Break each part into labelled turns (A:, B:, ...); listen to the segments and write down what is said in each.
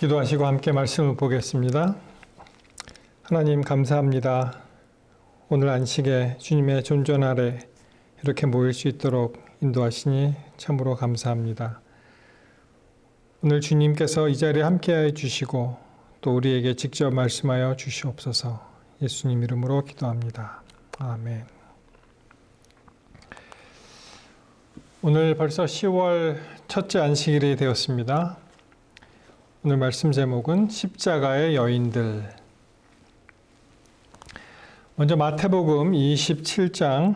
A: 기도하시고 함께 말씀을 보겠습니다. 하나님 감사합니다. 오늘 안식에 주님의 존전 아래 이렇게 모일 수 있도록 인도하시니 참으로 감사합니다. 오늘 주님께서 이 자리에 함께하여 주시고 또 우리에게 직접 말씀하여 주시옵소서. 예수님 이름으로 기도합니다. 아멘. 오늘 벌써 10월 첫째 안식일이 되었습니다. 오늘 말씀 제목은 십자가의 여인들. 먼저 마태복음 27장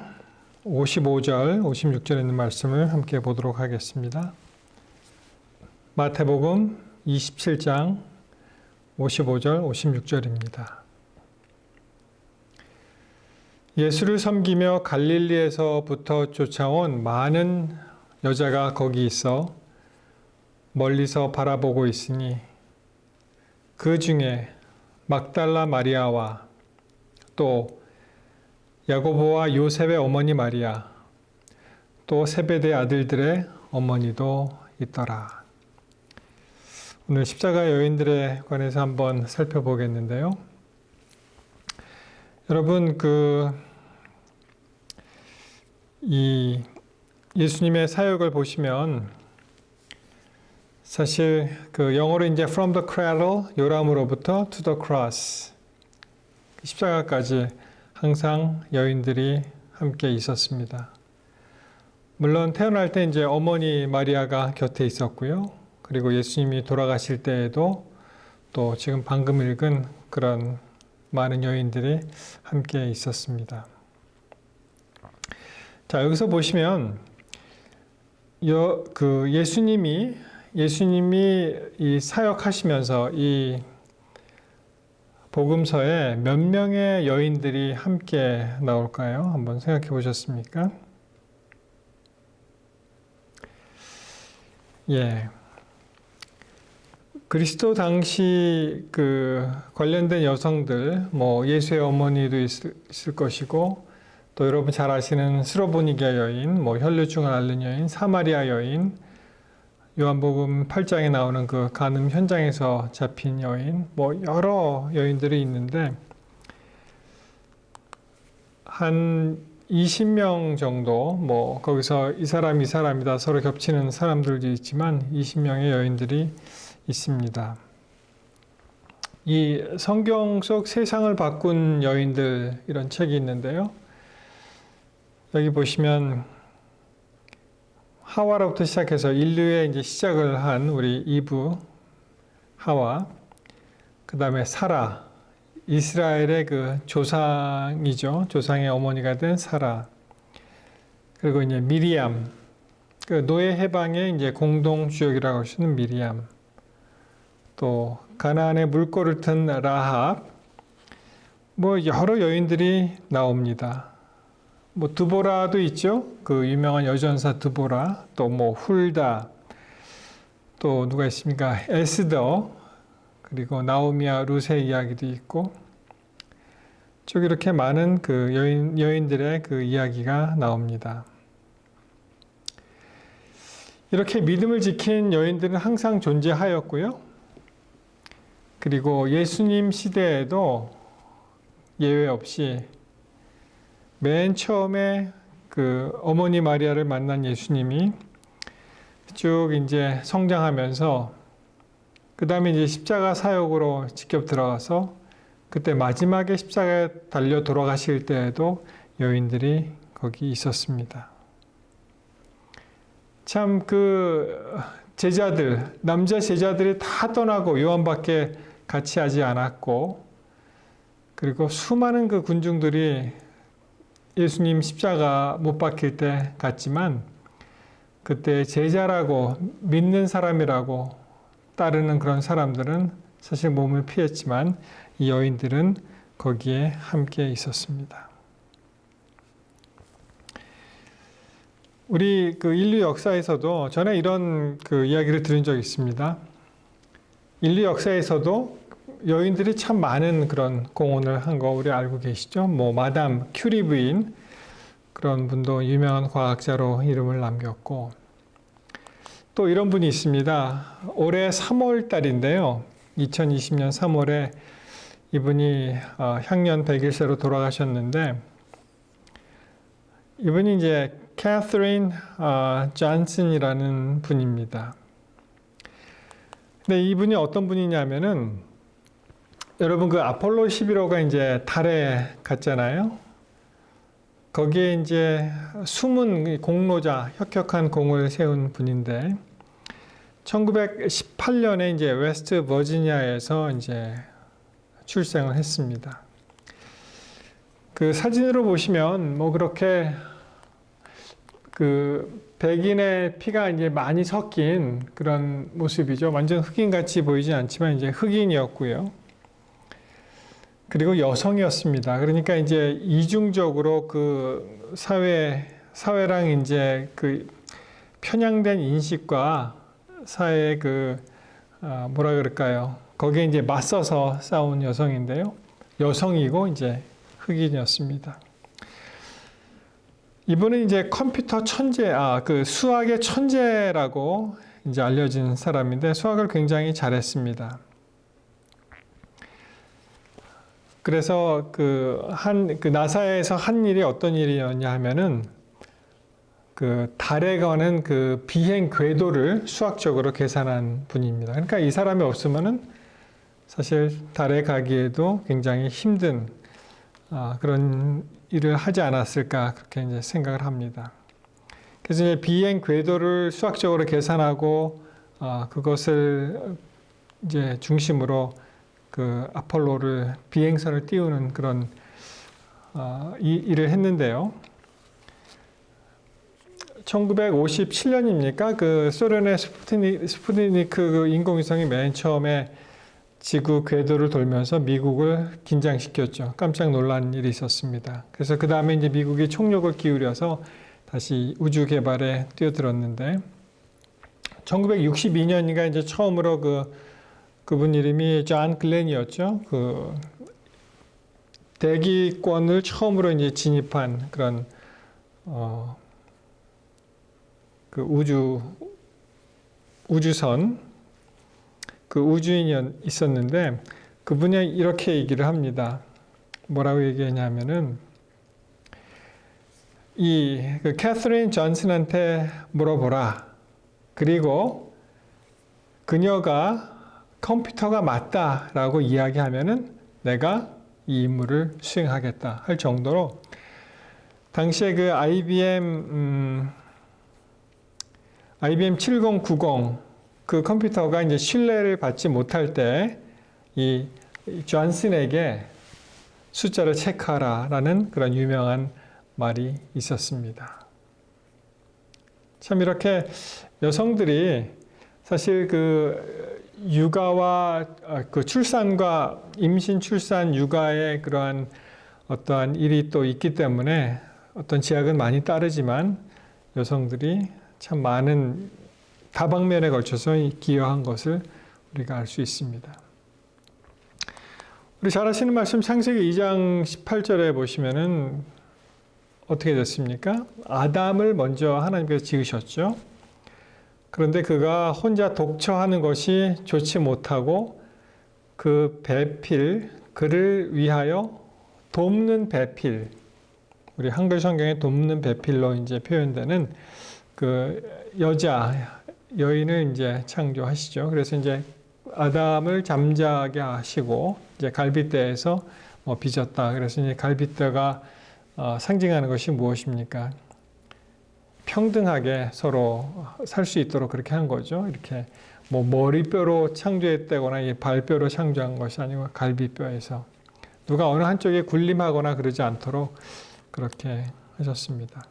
A: 55절, 56절에 있는 말씀을 함께 보도록 하겠습니다. 마태복음 27장 55절, 56절입니다. 예수를 섬기며 갈릴리에서부터 쫓아온 많은 여자가 거기 있어 멀리서 바라보고 있으니 그 중에 막달라 마리아와 또 야고보와 요셉의 어머니 마리아 또 세베대 아들들의 어머니도 있더라. 오늘 십자가 여인들에 관해서 한번 살펴보겠는데요. 여러분 이 예수님의 사역을 보시면 사실 영어로 이제 from the cradle, 요람으로부터 to the cross, 십자가까지 항상 여인들이 함께 있었습니다. 물론 태어날 때 이제 어머니 마리아가 곁에 있었고요. 그리고 예수님이 돌아가실 때에도 또 지금 방금 읽은 그런 많은 여인들이 함께 있었습니다. 자, 여기서 보시면 예수님이 이 사역하시면서 이 복음서에 몇 명의 여인들이 함께 나올까요? 한번 생각해 보셨습니까? 예. 그리스도 당시 관련된 여성들, 예수의 어머니도 있을 것이고, 또 여러분 잘 아시는 스로보니게 여인, 혈류증을 앓는 여인, 사마리아 여인, 요한복음 8장에 나오는 그 간음 현장에서 잡힌 여인, 여러 여인들이 있는데, 한 20명 정도, 거기서 이 사람이다 서로 겹치는 사람들도 있지만 20명의 여인들이 있습니다. 이 성경 속 세상을 바꾼 여인들, 이런 책이 있는데요. 여기 보시면 하와로부터 시작해서 인류의 이제 시작을 한 우리 이브, 하와, 그 다음에 사라, 이스라엘의 조상이죠. 조상의 어머니가 된 사라. 그리고 이제 미리암, 노예 해방의 이제 공동 주역이라고 하시는 미리암. 또 가나안의 물꼬를 튼 라합. 여러 여인들이 나옵니다. 드보라도 있죠. 그 유명한 여전사 드보라, 또 훌다, 또 누가 있습니까? 에스더, 그리고 나오미와 룻의 이야기도 있고, 쭉 이렇게 많은 여인들의 이야기가 나옵니다. 이렇게 믿음을 지킨 여인들은 항상 존재하였고요. 그리고 예수님 시대에도 예외 없이 맨 처음에 어머니 마리아를 만난 예수님이 쭉 이제 성장하면서 그 다음에 이제 십자가 사역으로 직접 들어가서 그때 마지막에 십자가에 달려 돌아가실 때에도 여인들이 거기 있었습니다. 참 제자들, 남자 제자들이 다 떠나고 요한밖에 같이 하지 않았고, 그리고 수많은 군중들이 예수님 십자가 못 박힐 때 갔지만 그때 제자라고 믿는 사람이라고 따르는 그런 사람들은 사실 몸을 피했지만 이 여인들은 거기에 함께 있었습니다. 우리 인류 역사에서도 전에 이런 이야기를 들은 적이 있습니다. 인류 역사에서도 여인들이 참 많은 그런 공헌을 한 거 우리 알고 계시죠? 마담 큐리 부인, 그런 분도 유명한 과학자로 이름을 남겼고, 또 이런 분이 있습니다. 올해 3월 달인데요. 2020년 3월에 이분이 향년 100일세로 돌아가셨는데, 이분이 이제 캐서린 존슨이라는 분입니다. 근데 이분이 어떤 분이냐면은, 여러분 그 아폴로 11호가 이제 달에 갔잖아요. 거기에 이제 숨은 공로자, 혁혁한 공을 세운 분인데, 1918년에 이제 웨스트 버지니아에서 이제 출생을 했습니다. 그 사진으로 보시면 뭐 그렇게 그 백인의 피가 이제 많이 섞인 그런 모습이죠. 완전 흑인 같이 보이진 않지만 이제 흑인이었고요. 그리고 여성이었습니다. 그러니까 이제 이중적으로 그 사회랑 이제 그 편향된 인식과 사회의 그 뭐라 그럴까요? 거기에 이제 맞서서 싸운 여성인데요. 여성이고 이제 흑인이었습니다. 이분은 이제 컴퓨터 천재, 그 수학의 천재라고 이제 알려진 사람인데 수학을 굉장히 잘했습니다. 그래서 그 나사에서 한 일이 어떤 일이었냐 하면은 그 달에 가는 그 비행 궤도를 수학적으로 계산한 분입니다. 그러니까 이 사람이 없으면은 사실 달에 가기에도 굉장히 힘든 그런 일을 하지 않았을까 그렇게 이제 생각을 합니다. 그래서 이제 비행 궤도를 수학적으로 계산하고 그것을 이제 중심으로 그 아폴로를 비행선을 띄우는 그런 일을 했는데요. 1957년입니까? 그 소련의 스푸트니크 그 인공위성이 맨 처음에 지구 궤도를 돌면서 미국을 긴장시켰죠. 깜짝 놀란 일이 있었습니다. 그래서 그 다음에 이제 미국이 총력을 기울여서 다시 우주 개발에 뛰어들었는데 1962년인가 이제 처음으로 그분 이름이 존 글렌이었죠. 그 대기권을 처음으로 이제 진입한 그런 그 우주선 그 우주인이 있었는데 그분이 이렇게 얘기를 합니다. 뭐라고 얘기했냐면은 그 캐서린 존슨한테 물어보라. 그리고 그녀가 컴퓨터가 맞다라고 이야기하면은 내가 이 임무를 수행하겠다 할 정도로 당시에 그 IBM 7090 그 컴퓨터가 이제 신뢰를 받지 못할 때 이 존슨에게 숫자를 체크하라라는 그런 유명한 말이 있었습니다. 참 이렇게 여성들이 사실 그 육아와 그 출산과 임신, 출산, 육아의 그러한 어떠한 일이 또 있기 때문에 어떤 제약은 많이 따르지만 여성들이 참 많은 다방면에 걸쳐서 기여한 것을 우리가 알 수 있습니다. 우리 잘 아시는 말씀 창세기 2장 18절에 보시면은 어떻게 됐습니까? 아담을 먼저 하나님께서 지으셨죠. 그런데 그가 혼자 독처하는 것이 좋지 못하고 그 배필, 그를 위하여 돕는 배필, 우리 한글 성경에 돕는 배필로 이제 표현되는 그 여인을 이제 창조하시죠. 그래서 이제 아담을 잠자게 하시고 이제 갈빗대에서 빚었다. 그래서 이제 갈빗대가 상징하는 것이 무엇입니까? 평등하게 서로 살 수 있도록 그렇게 한 거죠. 이렇게 뭐 머리뼈로 창조했다거나 발뼈로 창조한 것이 아니고 갈비뼈에서 누가 어느 한쪽에 군림하거나 그러지 않도록 그렇게 하셨습니다.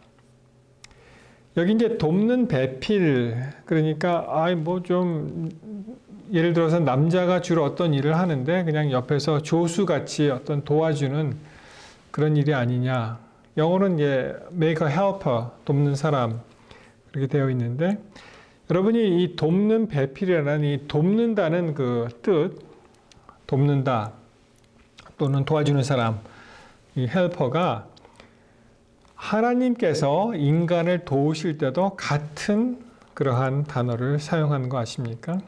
A: 여기 이제 돕는 배필, 그러니까 뭐 좀 예를 들어서 남자가 주로 어떤 일을 하는데 그냥 옆에서 조수같이 어떤 도와주는 그런 일이 아니냐. 영어는 이제 make a helper, 돕는 사람 그렇게 되어 있는데 여러분이 이 돕는 배필이라는 이 돕는다는 그 뜻, 돕는다 또는 도와주는 사람, 이 헬퍼가 하나님께서 인간을 도우실 때도 같은 그러한 단어를 사용하는 거 아십니까?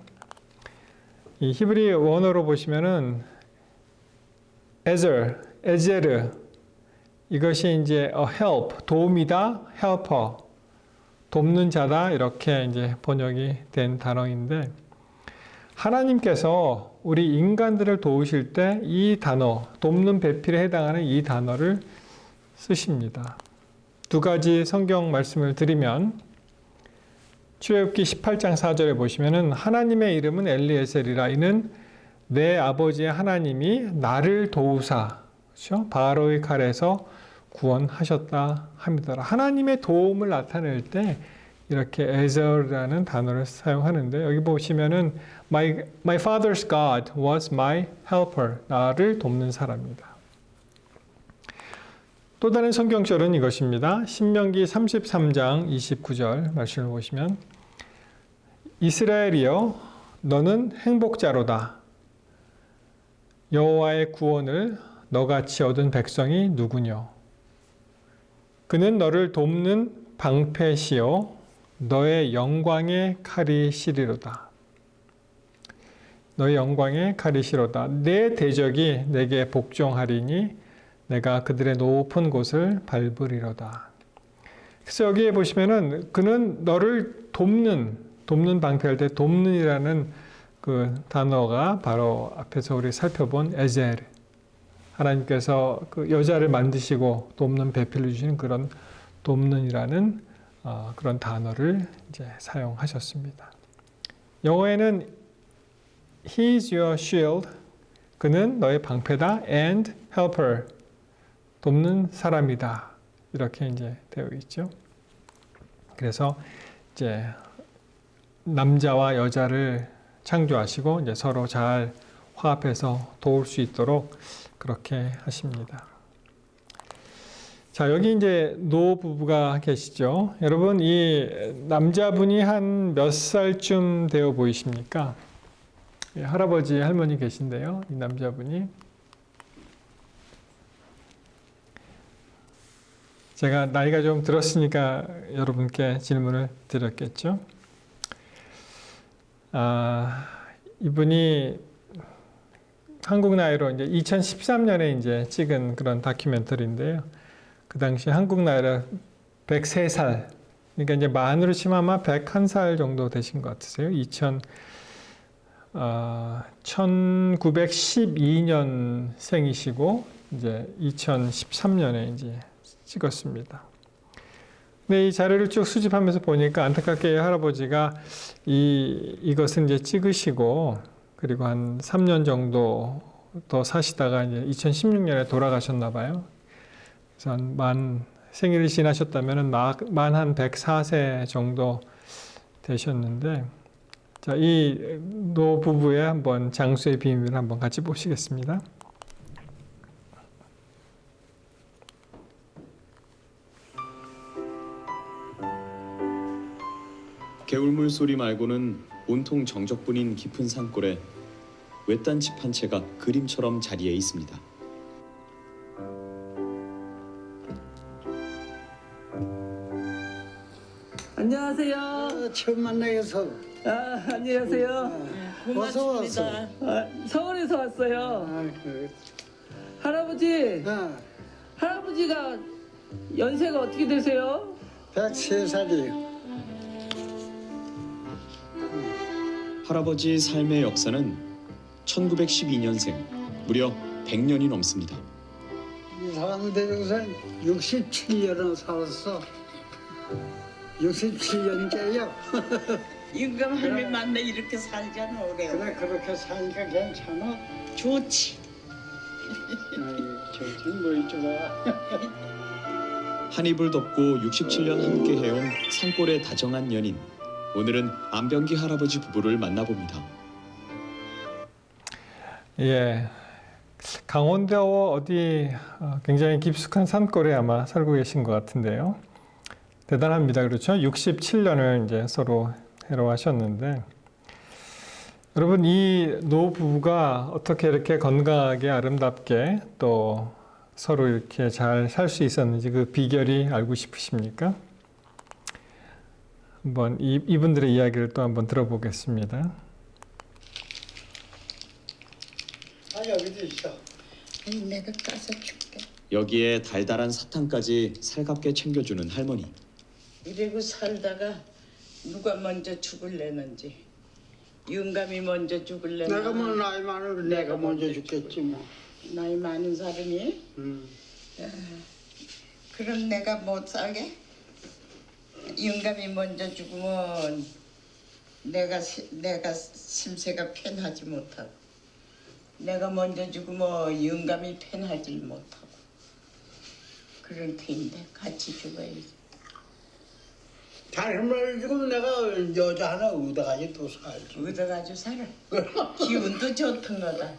A: 이 히브리 원어로 보시면은 에제르 이것이 이제 a help, 도움이다, helper, 돕는 자다 이렇게 이제 번역이 된 단어인데 하나님께서 우리 인간들을 도우실 때 이 단어, 돕는 배필에 해당하는 이 단어를 쓰십니다. 두 가지 성경 말씀을 드리면 출애굽기 18장 4절에 보시면은 하나님의 이름은 엘리에셀이라 이는 내 아버지의 하나님이 나를 도우사 그렇죠? 바로의 칼에서 구원하셨다 합니다. 하나님의 도움을 나타낼 때 이렇게 에저라는 단어를 사용하는데 여기 보시면은 my father's God was my helper. 나를 돕는 사람이다. 또 다른 성경절은 이것입니다. 신명기 33장 29절 말씀을 보시면 이스라엘이여 너는 행복자로다. 여호와의 구원을 너같이 얻은 백성이 누구뇨? 그는 너를 돕는 방패시요 너의 영광의 칼이시리로다. 너의 영광의 칼이시로다. 내 대적이 내게 복종하리니 내가 그들의 높은 곳을 밟으리로다. 그래서 여기에 보시면은 그는 너를 돕는 방패할 때 돕는이라는 그 단어가 바로 앞에서 우리 살펴본 에젤. 하나님께서 그 여자를 만드시고 돕는 배필을 주시는 그런 돕는이라는 그런 단어를 이제 사용하셨습니다. 영어에는 He is your shield. 그는 너의 방패다. And helper. 돕는 사람이다. 이렇게 이제 되어 있죠. 그래서 이제 남자와 여자를 창조하시고 이제 서로 잘 화합해서 도울 수 있도록 그렇게 하십니다. 자, 여기 이제 노부부가 계시죠. 여러분, 이 남자분이 한 몇 살쯤 되어 보이십니까? 예, 할아버지, 할머니 계신데요. 이 남자분이. 제가 나이가 좀 들었으니까 여러분께 질문을 드렸겠죠. 이분이 한국 나이로 이제 2013년에 이제 찍은 그런 다큐멘터리인데요. 그 당시 한국 나이로 103살. 그러니까 이제 만으로 치면 아마 101살 정도 되신 것 같으세요. 1912년 생이시고 이제 2013년에 이제 찍었습니다. 근데 이 자료를 쭉 수집하면서 보니까 안타깝게 할아버지가 이것은 이제 찍으시고 그리고 한 3년 정도 더 사시다가 이제 2016년에 돌아가셨나 봐요. 그래서 생일을 지나셨다면 만 한 104세 정도 되셨는데 자, 이 노부부의 한번 장수의 비밀을 한번 같이 보시겠습니다.
B: 개울물 소리 말고는 온통 정적뿐인 깊은 산골에 외딴 집 한 채가 그림처럼 자리에 있습니다.
C: 안녕하세요.
D: 처음 만나서
C: 안녕하세요.
D: 어서 왔어.
C: 서울에서 왔어요. 할아버지, 할아버지가 연세가 어떻게 되세요?
D: 103살이요.
B: 할아버지 삶의 역사는 1912년생, 무려 100년이 넘습니다.
D: 이 사람들에서 67년을 살았어. 67년째요.
E: 임금 할매 만나 이렇게 살잖아 오래.
D: 그래 그렇게 사니까 괜찮아.
E: 좋지.
D: 좋지 뭐 좋아.
B: 한 이불 덮고 67년 함께 해온 산골의 다정한 연인. 오늘은 안병기 할아버지 부부를 만나봅니다.
A: 예, 강원도 어디 굉장히 깊숙한 산골에 아마 살고 계신 것 같은데요. 대단합니다. 그렇죠? 67년을 이제 서로 해로하셨는데 여러분 이 노부부가 어떻게 이렇게 건강하게 아름답게 또 서로 이렇게 잘 살 수 있었는지 그 비결이 알고 싶으십니까? 한번 이분들의 이야기를 또 한번 들어보겠습니다.
D: 여기도 있어.
E: 아니 내가 까서 줄게.
B: 여기에 달달한 사탕까지 살갑게 챙겨주는 할머니.
E: 이러고 살다가 누가 먼저 죽을래는지 영감이 먼저 죽을래나
D: 내가 뭐 나이 많으면 내가 먼저 죽겠지 뭐.
E: 나이 많은 사람이 그럼 내가 못 살게? 영감이 먼저 죽으면 내가 심세가 편하지 못하고 내가 먼저 죽으면 영감이 편하지 못하고 그런 텐데 같이 죽어야지.
D: 다른 말 죽으면 내가 여자 하나 얻어가지 또 살지.
E: 얻어가지고 살아. 기운도 좋던 거다.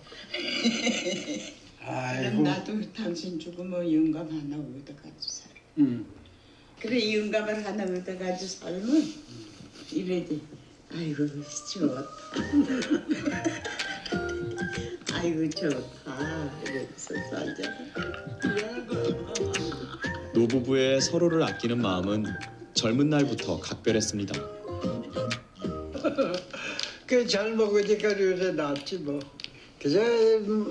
D: 아이고.
E: 그럼 나도 당신 죽으면 영감 하나 얻어가지고 살아.
D: 응.
E: 그래 영감을 하나 얻어가지고 살면 이래지. 아이고 좋다. 아이고 좋다. 이러면서 살자.
B: 노부부의 서로를 아끼는 마음은 젊은 날부터 각별했습니다.
D: 그잘 먹으니까 요새 낫지 뭐. 그저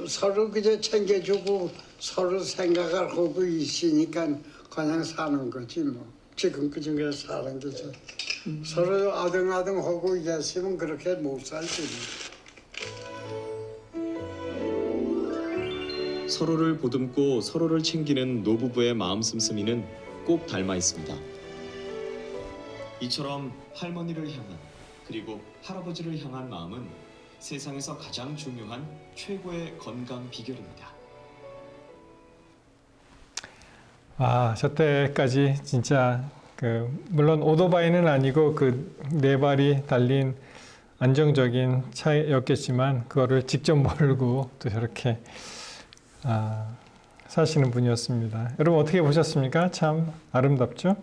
D: 서로 그저 챙겨주고 서로 생각을 하고 있으니까 그냥 사는 거지 뭐. 지금 그 중에 사는 게죠. 서로 아등아등하고 이랬으면 그렇게 못 살지.
B: 서로를 보듬고 서로를 챙기는 노부부의 마음 씀씀이는 꼭 닮아 있습니다. 이처럼 할머니를 향한 그리고 할아버지를 향한 마음은 세상에서 가장 중요한 최고의 건강 비결입니다.
A: 아, 저 때까지 진짜 물론 오토바이는 아니고 그 네 발이 달린 안정적인 차였겠지만 그거를 직접 몰고 또 저렇게 사시는 분이었습니다. 여러분 어떻게 보셨습니까? 참 아름답죠?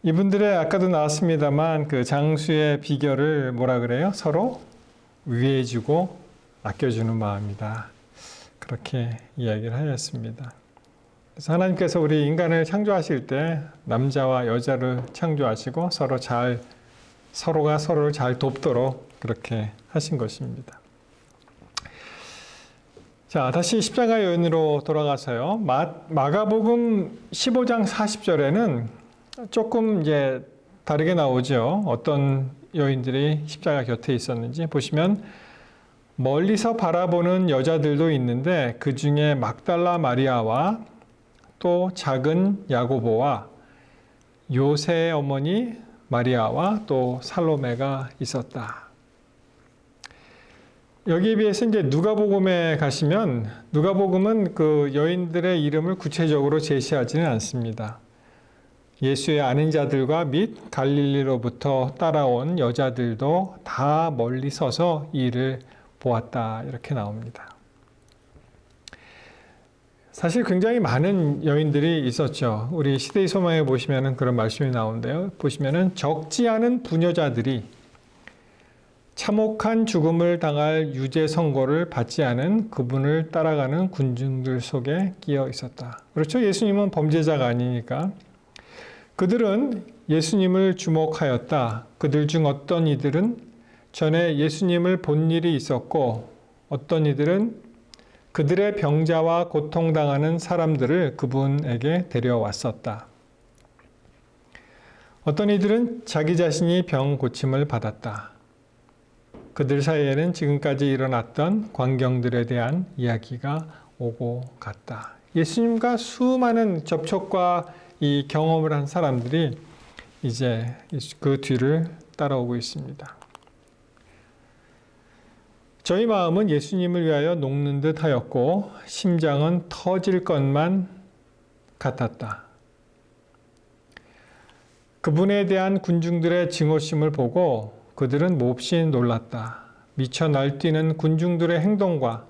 A: 이분들의 아까도 나왔습니다만 그 장수의 비결을 뭐라 그래요? 서로 위해주고 아껴주는 마음이다. 그렇게 이야기를 하였습니다. 그래서 하나님께서 우리 인간을 창조하실 때 남자와 여자를 창조하시고 서로가 서로를 잘 돕도록 그렇게 하신 것입니다. 자, 다시 십자가 여인으로 돌아가서요. 마가복음 15장 40절에는 조금 이제 다르게 나오죠. 어떤 여인들이 십자가 곁에 있었는지 보시면 멀리서 바라보는 여자들도 있는데 그 중에 막달라 마리아와 또 작은 야고보와 요새의 어머니 마리아와 또 살로메가 있었다. 여기에 비해서 이제 누가복음에 가시면 누가복음은 그 여인들의 이름을 구체적으로 제시하지는 않습니다. 예수의 아는 자들과 및 갈릴리로부터 따라온 여자들도 다 멀리 서서 이를 보았다. 이렇게 나옵니다. 사실 굉장히 많은 여인들이 있었죠. 우리 시대의 소망에 보시면 그런 말씀이 나오는데요. 보시면은 적지 않은 부녀자들이 참혹한 죽음을 당할 유죄 선고를 받지 않은 그분을 따라가는 군중들 속에 끼어 있었다. 그렇죠? 예수님은 범죄자가 아니니까. 그들은 예수님을 주목하였다. 그들 중 어떤 이들은 전에 예수님을 본 일이 있었고 어떤 이들은 그들의 병자와 고통당하는 사람들을 그분에게 데려왔었다. 어떤 이들은 자기 자신이 병 고침을 받았다. 그들 사이에는 지금까지 일어났던 광경들에 대한 이야기가 오고 갔다. 예수님과 수많은 접촉과 이 경험을 한 사람들이 이제 그 뒤를 따라오고 있습니다. 저희 마음은 예수님을 위하여 녹는 듯 하였고 심장은 터질 것만 같았다. 그분에 대한 군중들의 증오심을 보고 그들은 몹시 놀랐다. 미쳐 날뛰는 군중들의 행동과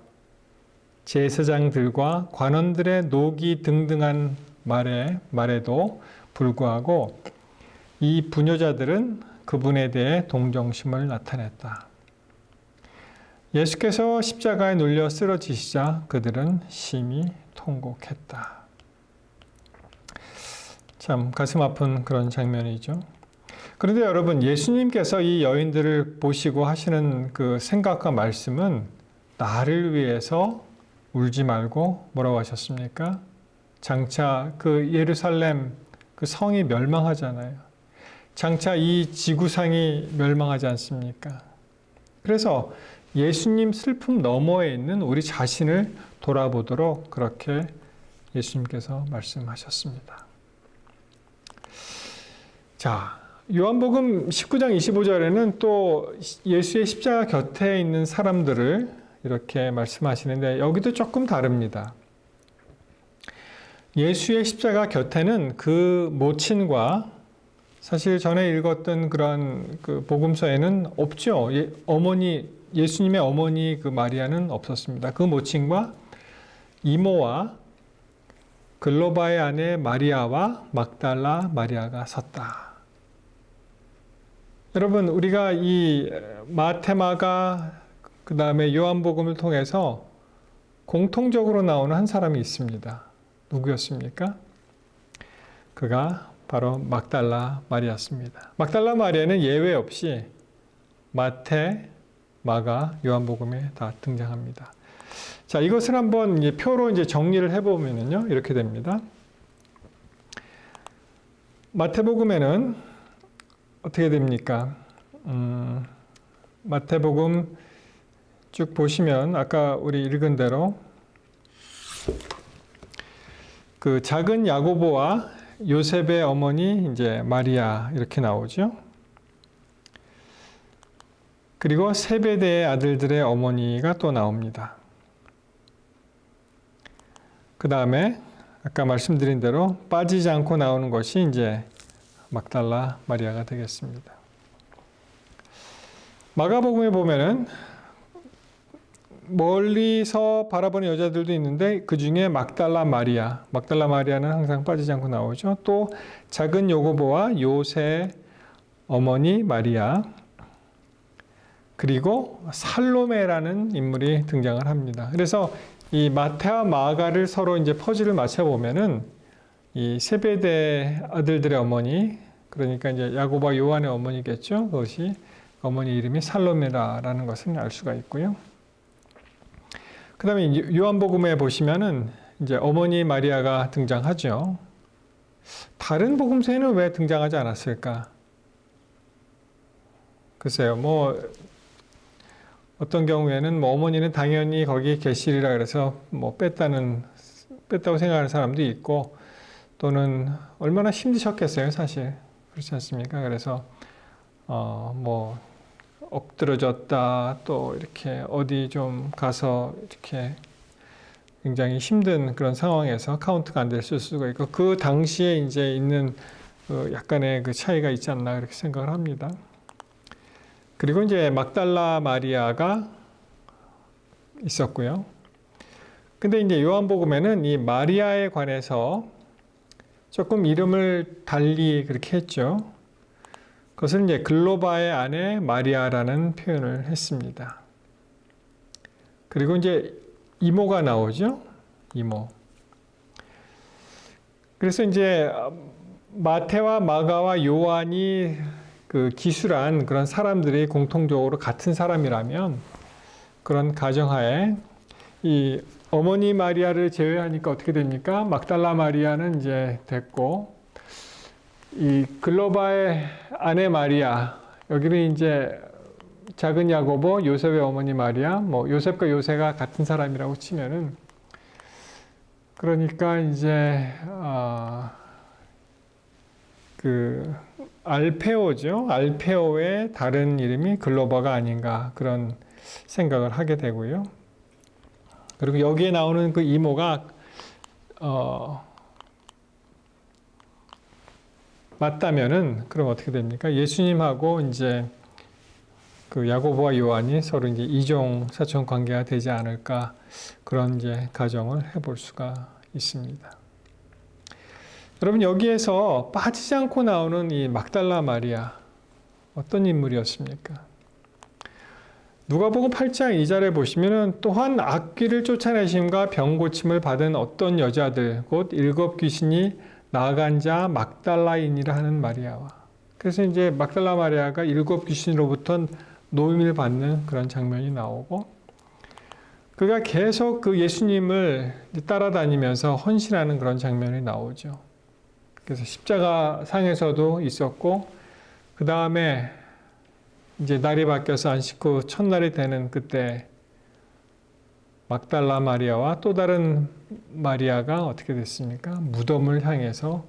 A: 제사장들과 관원들의 노기 등등한 말에도 불구하고 이 부녀자들은 그분에 대해 동정심을 나타냈다. 예수께서 십자가에 눌려 쓰러지시자 그들은 심히 통곡했다. 참 가슴 아픈 그런 장면이죠. 그런데 여러분, 예수님께서 이 여인들을 보시고 하시는 그 생각과 말씀은 나를 위해서 울지 말고 뭐라고 하셨습니까? 장차 그 예루살렘 그 성이 멸망하잖아요. 장차 이 지구상이 멸망하지 않습니까? 그래서 예수님 슬픔 너머에 있는 우리 자신을 돌아보도록 그렇게 예수님께서 말씀하셨습니다. 자, 요한복음 19장 25절에는 또 예수의 십자가 곁에 있는 사람들을 이렇게 말씀하시는데 여기도 조금 다릅니다. 예수의 십자가 곁에는 그 모친과 사실 전에 읽었던 그런 그 복음서에는 없죠. 예수님의 어머니 그 마리아는 없었습니다. 그 모친과 이모와 글로바의 아내 마리아와 막달라 마리아가 섰다. 여러분, 우리가 이 마테마가 그 다음에 요한복음을 통해서 공통적으로 나오는 한 사람이 있습니다. 누구였습니까? 그가 바로 막달라 마리아였습니다. 막달라 마리아는 예외 없이 마태, 마가, 요한복음에 다 등장합니다. 자, 이것을 한번 표로 이제 정리를 해보면요, 이렇게 됩니다. 마태복음에는 어떻게 됩니까? 마태복음 쭉 보시면 아까 우리 읽은 대로 그 작은 야고보와 요셉의 어머니 이제 마리아 이렇게 나오죠. 그리고 세베대의 아들들의 어머니가 또 나옵니다. 그 다음에 아까 말씀드린 대로 빠지지 않고 나오는 것이 이제 막달라 마리아가 되겠습니다. 마가복음에 보면은 멀리서 바라보는 여자들도 있는데 그 중에 막달라 마리아는 항상 빠지지 않고 나오죠. 또 작은 야고보와 요새 어머니 마리아, 그리고 살로메라는 인물이 등장을 합니다. 그래서 이 마태와 마가를 서로 이제 퍼즐을 맞춰 보면은 이 세베대 아들들의 어머니, 그러니까 이제 야고보와 요한의 어머니겠죠. 그것이 어머니 이름이 살로메라라는 것을 알 수가 있고요. 그 다음에 요한복음에 보시면은 이제 어머니 마리아가 등장하죠. 다른 복음서에는 왜 등장하지 않았을까? 글쎄요, 뭐, 어떤 경우에는 뭐 어머니는 당연히 거기 계시리라 그래서 뭐 뺐다고 생각하는 사람도 있고, 또는 얼마나 힘드셨겠어요, 사실. 그렇지 않습니까? 그래서, 뭐, 엎드러졌다, 또 이렇게 어디 좀 가서 이렇게 굉장히 힘든 그런 상황에서 카운트가 안 될 수가 있고, 그 당시에 이제 있는 그 약간의 그 차이가 있지 않나 그렇게 생각을 합니다. 그리고 이제 막달라 마리아가 있었고요. 근데 이제 요한복음에는 이 마리아에 관해서 조금 이름을 달리 그렇게 했죠. 그것은 이제 글로바의 아내 마리아라는 표현을 했습니다. 그리고 이제 이모가 나오죠. 이모. 그래서 이제 마태와 마가와 요한이 그 기술한 그런 사람들이 공통적으로 같은 사람이라면 그런 가정하에 이 어머니 마리아를 제외하니까 어떻게 됩니까? 막달라 마리아는 이제 됐고, 이 글로바의 아내 마리아, 여기는 이제 작은 야고보, 요셉의 어머니 마리아, 뭐 요셉과 요새가 같은 사람이라고 치면은, 그러니까 이제 그 알페오죠. 알페오의 다른 이름이 글로바가 아닌가 그런 생각을 하게 되고요. 그리고 여기에 나오는 그 이모가 맞다면은 그럼 어떻게 됩니까? 예수님하고 이제 그 야고보와 요한이 서로 이제 이종 사촌 관계가 되지 않을까 그런 이제 가정을 해볼 수가 있습니다. 여러분, 여기에서 빠지지 않고 나오는 이 막달라 마리아 어떤 인물이었습니까? 누가복음 8장 2절에 보시면은 또한 악귀를 쫓아내심과 병 고침을 받은 어떤 여자들 곧 7 귀신이 나아간 자 막달라인이라 하는 마리아와, 그래서 이제 막달라 마리아가 7 귀신으로부터 노임을 받는 그런 장면이 나오고, 그가 계속 그 예수님을 따라다니면서 헌신하는 그런 장면이 나오죠. 그래서 십자가 상에서도 있었고, 그 다음에 이제 날이 바뀌어서 안식 후 첫날이 되는 그때 막달라 마리아와 또 다른 마리아가 어떻게 됐습니까? 무덤을 향해서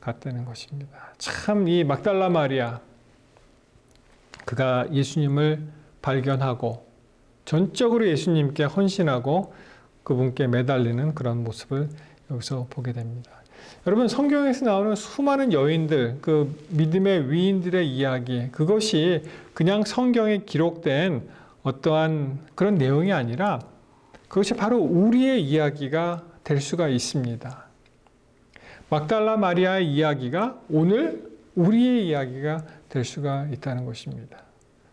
A: 갔다는 것입니다. 참 이 막달라 마리아, 그가 예수님을 발견하고 전적으로 예수님께 헌신하고 그분께 매달리는 그런 모습을 여기서 보게 됩니다. 여러분, 성경에서 나오는 수많은 여인들, 그 믿음의 위인들의 이야기, 그것이 그냥 성경에 기록된 어떠한 그런 내용이 아니라 그것이 바로 우리의 이야기가 될 수가 있습니다. 막달라 마리아의 이야기가 오늘 우리의 이야기가 될 수가 있다는 것입니다.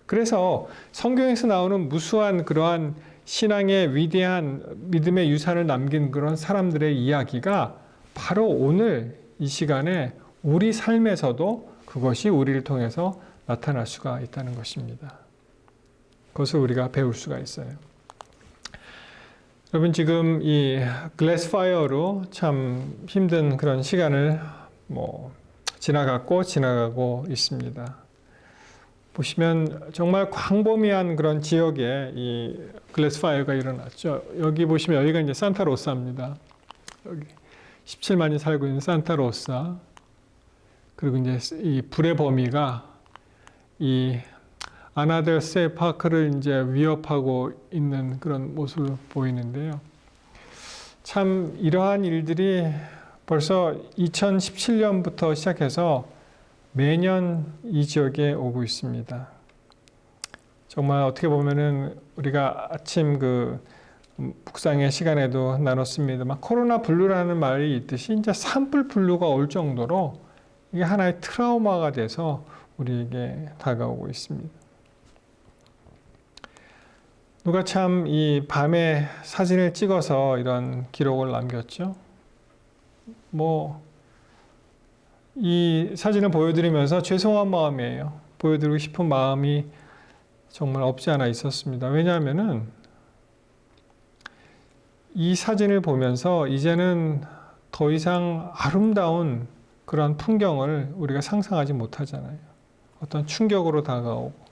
A: 그래서 성경에서 나오는 무수한 그러한 신앙의 위대한 믿음의 유산을 남긴 그런 사람들의 이야기가 바로 오늘 이 시간에 우리 삶에서도 그것이 우리를 통해서 나타날 수가 있다는 것입니다. 그것을 우리가 배울 수가 있어요. 여러분, 지금 이 글래스 파이어로 참 힘든 그런 시간을 지나가고 있습니다. 보시면 정말 광범위한 그런 지역에 이 글래스 파이어가 일어났죠. 여기 보시면 여기가 이제 산타로사입니다. 여기 17만이 살고 있는 산타로사. 그리고 이제 이 불의 범위가 이 아나델세 파크를 이제 위협하고 있는 그런 모습을 보이는데요. 참 이러한 일들이 벌써 2017년부터 시작해서 매년 이 지역에 오고 있습니다. 정말 어떻게 보면은 우리가 아침 그 묵상의 시간에도 나눴습니다만 코로나 블루라는 말이 있듯이 이제 산불 블루가 올 정도로 이게 하나의 트라우마가 돼서 우리에게 다가오고 있습니다. 누가 참 이 밤에 사진을 찍어서 이런 기록을 남겼죠. 이 사진을 보여드리면서 죄송한 마음이에요. 보여드리고 싶은 마음이 정말 없지 않아 있었습니다. 왜냐하면은 이 사진을 보면서 이제는 더 이상 아름다운 그런 풍경을 우리가 상상하지 못하잖아요. 어떤 충격으로 다가오고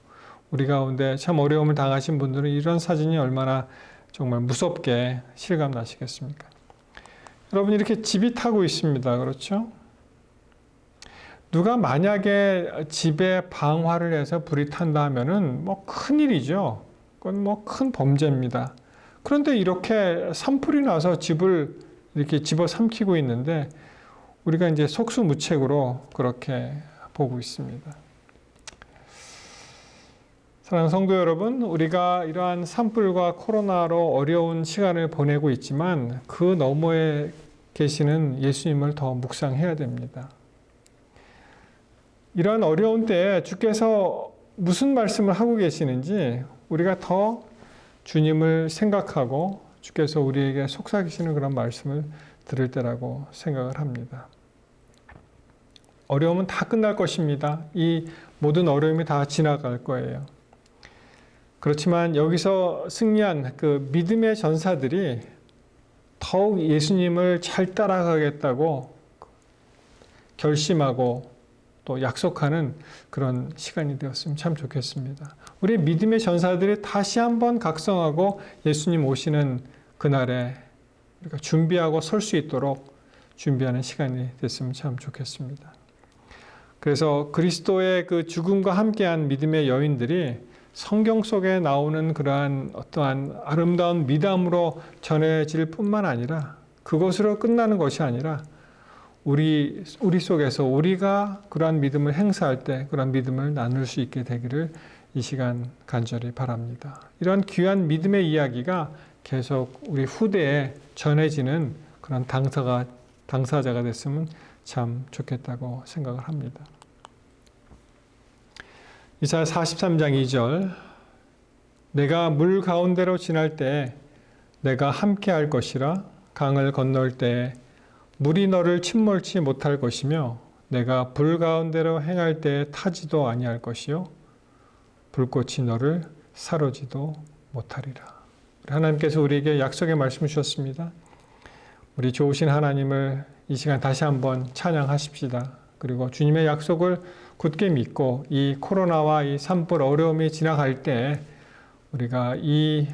A: 우리 가운데 참 어려움을 당하신 분들은 이런 사진이 얼마나 정말 무섭게 실감 나시겠습니까? 여러분, 이렇게 집이 타고 있습니다. 그렇죠? 누가 만약에 집에 방화를 해서 불이 탄다 하면은 큰일이죠. 그건 큰 범죄입니다. 그런데 이렇게 산불이 나서 집을 이렇게 집어삼키고 있는데 우리가 이제 속수무책으로 그렇게 보고 있습니다. 사랑하는 성도 여러분, 우리가 이러한 산불과 코로나로 어려운 시간을 보내고 있지만 그 너머에 계시는 예수님을 더 묵상해야 됩니다. 이러한 어려운 때에 주께서 무슨 말씀을 하고 계시는지 우리가 더 주님을 생각하고 주께서 우리에게 속삭이시는 그런 말씀을 들을 때라고 생각을 합니다. 어려움은 다 끝날 것입니다. 이 모든 어려움이 다 지나갈 거예요. 그렇지만 여기서 승리한 그 믿음의 전사들이 더욱 예수님을 잘 따라가겠다고 결심하고 또 약속하는 그런 시간이 되었으면 참 좋겠습니다. 우리 믿음의 전사들이 다시 한번 각성하고 예수님 오시는 그날에 우리가 준비하고 설 수 있도록 준비하는 시간이 됐으면 참 좋겠습니다. 그래서 그리스도의 그 죽음과 함께한 믿음의 여인들이 성경 속에 나오는 그러한 어떠한 아름다운 미담으로 전해질 뿐만 아니라 그것으로 끝나는 것이 아니라 우리 속에서 우리가 그러한 믿음을 행사할 때 그러한 믿음을 나눌 수 있게 되기를 이 시간 간절히 바랍니다. 이런 귀한 믿음의 이야기가 계속 우리 후대에 전해지는 그런 당사자가 됐으면 참 좋겠다고 생각을 합니다. 이사야 43장 2절 내가 물 가운데로 지날 때 내가 함께 할 것이라 강을 건널 때 물이 너를 침몰치 못할 것이며 내가 불 가운데로 행할 때 타지도 아니할 것이요 불꽃이 너를 사르지도 못하리라. 하나님께서 우리에게 약속의 말씀을 주셨습니다. 우리 좋으신 하나님을 이 시간 다시 한번 찬양하십시다. 그리고 주님의 약속을 굳게 믿고 이 코로나와 이 산불 어려움이 지나갈 때 우리가 이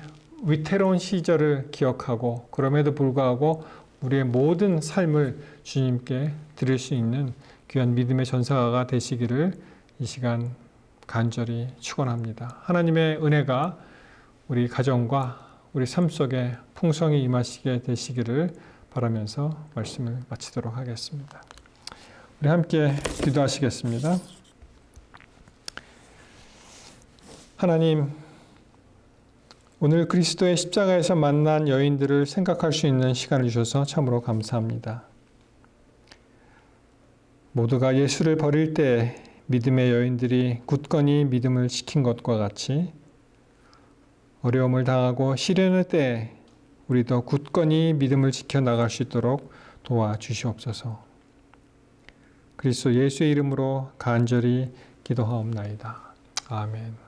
A: 위태로운 시절을 기억하고 그럼에도 불구하고 우리의 모든 삶을 주님께 드릴 수 있는 귀한 믿음의 전사가 되시기를 이 시간 간절히 축원합니다. 하나님의 은혜가 우리 가정과 우리 삶 속에 풍성히 임하시게 되시기를 바라면서 말씀을 마치도록 하겠습니다. 우리 함께 기도하시겠습니다. 하나님, 오늘 그리스도의 십자가에서 만난 여인들을 생각할 수 있는 시간을 주셔서 참으로 감사합니다. 모두가 예수를 버릴 때 믿음의 여인들이 굳건히 믿음을 지킨 것과 같이 어려움을 당하고 시련의 때 우리도 굳건히 믿음을 지켜나갈 수 있도록 도와주시옵소서. 그리스도 예수의 이름으로 간절히 기도하옵나이다. 아멘.